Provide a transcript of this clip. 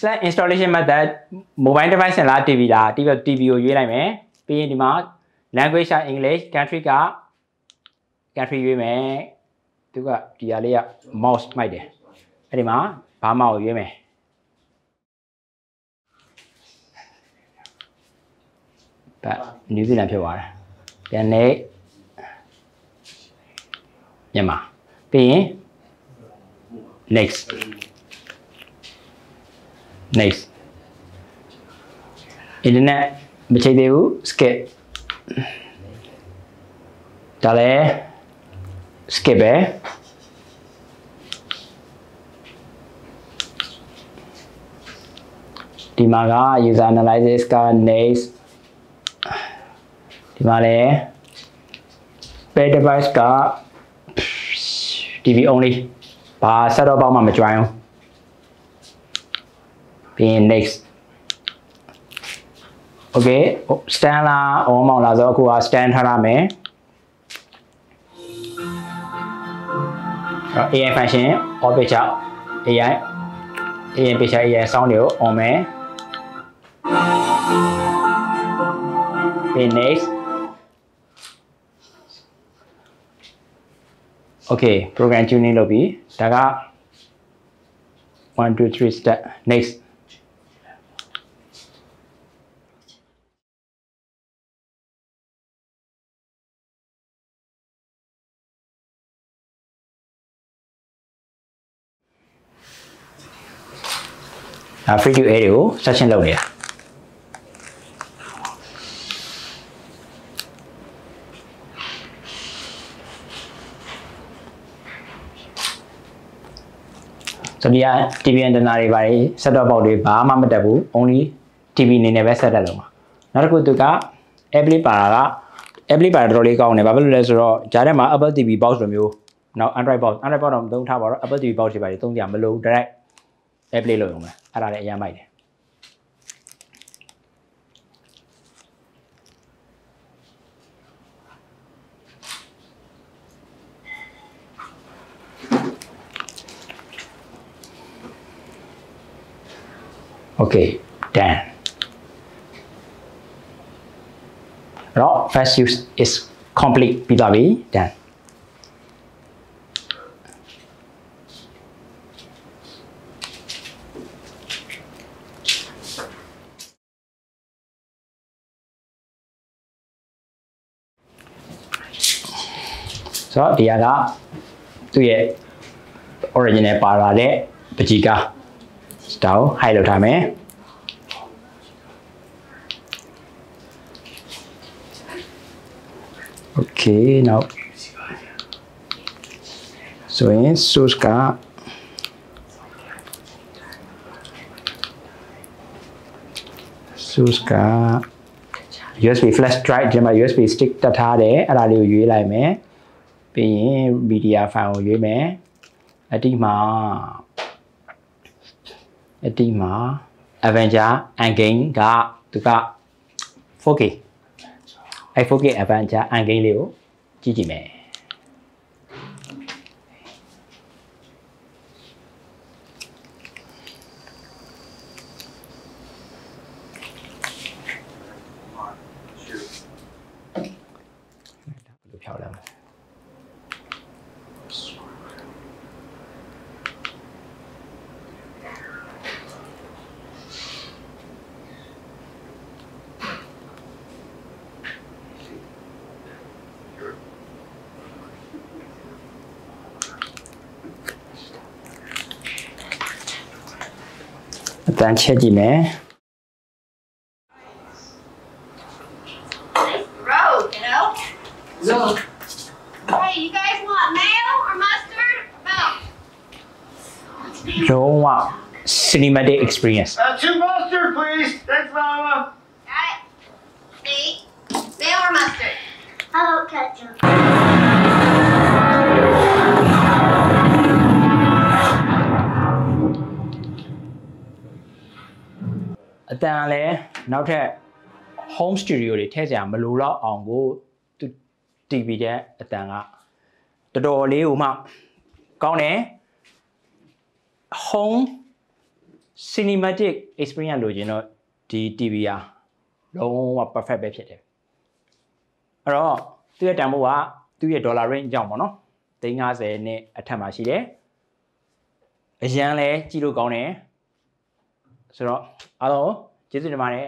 set installation method mobile device နဲ့လား TV လား TV ကိုရွေးလိုက်မယ်ပြီးရင်ဒီမှာ language က English country က country ရွေးမယ်သူကဒီဟာလေးက mouse မိုက်တယ်အဲ့ဒီမှာဘာမှကိုရွေးမယ်ဒါ New Zealand ဖြစ်သွားတယ်ပြန်နေမြန်မာပြီးရင် next internet မချိန်သေးဘူး skip ဒါလည်း skip ပဲဒီမှာက user analysis က next ဒီမှာလည်း pair device က TV only ဘာ set up box မှမ join ဘူးပြီးရင် next okay stand လား on မောင်လားဆိုတော့အခုက stand ထားရမယ်AI function all picture AI picture AI sound တွေကို on မယ်ပြီး next okay program tuning လုပ်ပြီဒါက 1 2 3 step next free to air တွေကို section လုပ်နေတာဆိုဒီက TV antenna တွေပါတယ် set top box တွေဘာမှမတက်ဘူး only TV အနေနဲ့ပဲ set တက်လုပ်မှာနောက်တစ်ခုသူက amplifier က amplifier တော်တော်လေးကောင်းတယ်ဘာဖြစ်လို့လဲဆိုတော့ဂျားထဲမှာ Apple TV box လိုမျိုးနောက် Android box တော့မသုံးထားပါတော့ Apple TV box တွေပါတယ်သုံးကြမလို့ direct airplay လုပ်ရုံပဲအဲ့ဒါလည်းအရင်မိုက်တယ်Okay, done. Now, first use is complete. Done. So, dia ka tu ye original para le pejika. Stove hai lo tham okay now so in source ka USB flash drive ဒီမှာ USB stick တက်ထားတယ်အဲ့ဒါလေးကိုရွေးလိုက်မယ်ပြီးရင် media file ကိုရွေးမယ်အတိမှာAvenger Endgame ကသူက 4K အဲ့ 4K Avenger Endgame လေးကိုကြည့်ကြည့်မယ်ဘယ်လိုဖြောက်လဲအတန်းချက်ကြည့်မယ် Nice road, you know? No. Hey, you guys want mayo or mustard? No. လုံးဝ cinematic experience Two mustard, please. Thanks, Mama. Got it. See? Mayo or mustard? How about ketchup?အတန်လည်းနောက်ထပ် home studio တွေထည့်ကြမလိုတော့အောင်ကို TV တဲ့အတန်ကတော်တော်လေးဟိုမှကောင်းတယ် home cinematic experience လို့ကျွန်တော်ဒီ TV อ่ะလုံးဝ perfect ပဲဖြစ်တယ်အဲ့တော့သူ့ရဲ့တန်ဖိုးကသူ့ရဲ့ dollar range ကြောင့်ပေါ့နော်350နဲ့အထက်မှာရှိတယ်အရန်လဲကြည့်လို့ကောင်းတယ်ဆိုတော့အားလုံးကျေးဇူးတင်ပါတယ်